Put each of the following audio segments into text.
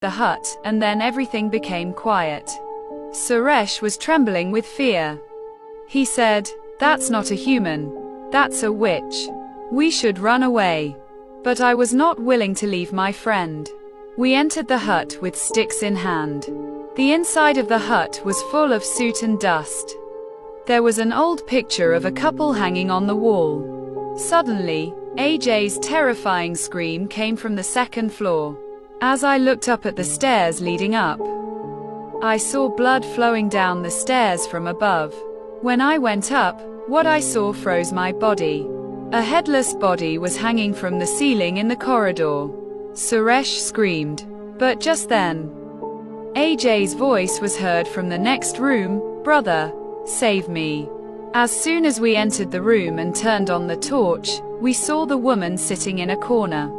the hut, and then everything became quiet. Suresh was trembling with fear. He said, "That's not a human. That's a witch. We should run away." But I was not willing to leave my friend. We entered the hut with sticks in hand. The inside of the hut was full of soot and dust. There was an old picture of a couple hanging on the wall. Suddenly, AJ's terrifying scream came from the second floor. As I looked up at the stairs leading up, I saw blood flowing down the stairs from above. When I went up, what I saw froze my body. A headless body was hanging from the ceiling in the corridor. Suresh screamed. But just then, AJ's voice was heard from the next room, "Brother, save me." As soon as we entered the room and turned on the torch, we saw the woman sitting in a corner.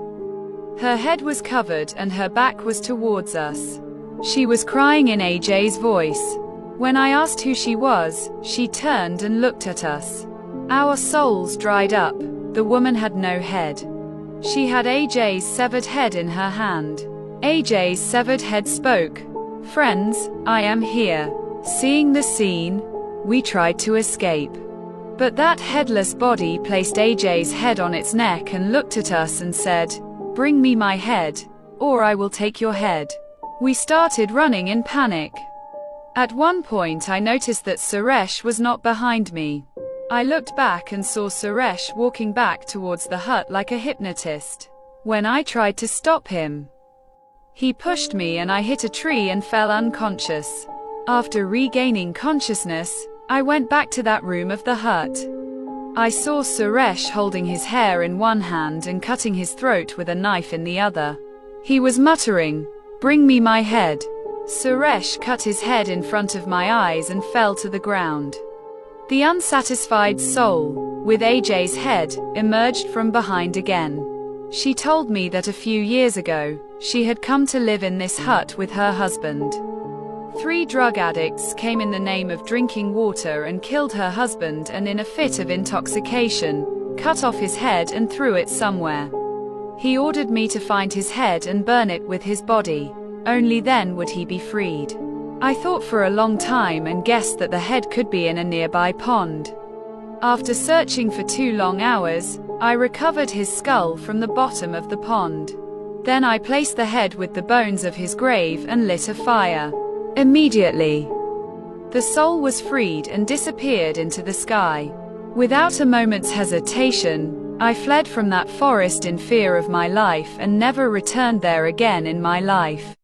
Her head was covered and her back was towards us. She was crying in AJ's voice. When I asked who she was, she turned and looked at us. Our souls dried up. The woman had no head. She had AJ's severed head in her hand. AJ's severed head spoke. "Friends, I am here." Seeing the scene, we tried to escape. But that headless body placed AJ's head on its neck and looked at us and said, "Bring me my head, or I will take your head." We started running in panic. At one point I noticed that Suresh was not behind me. I looked back and saw Suresh walking back towards the hut like a hypnotist. When I tried to stop him, he pushed me and I hit a tree and fell unconscious. After regaining consciousness, I went back to that room of the hut. I saw Suresh holding his hair in one hand and cutting his throat with a knife in the other. He was muttering, "Bring me my head." Suresh cut his head in front of my eyes and fell to the ground. The unsatisfied soul, with AJ's head, emerged from behind again. She told me that a few years ago, she had come to live in this hut with her husband. 3 drug addicts came in the name of drinking water and killed her husband, and in a fit of intoxication, cut off his head and threw it somewhere. He ordered me to find his head and burn it with his body. Only then would he be freed. I thought for a long time and guessed that the head could be in a nearby pond. After searching for 2 long hours, I recovered his skull from the bottom of the pond. Then I placed the head with the bones of his grave and lit a fire. Immediately, the soul was freed and disappeared into the sky. Without a moment's hesitation, I fled from that forest in fear of my life and never returned there again in my life.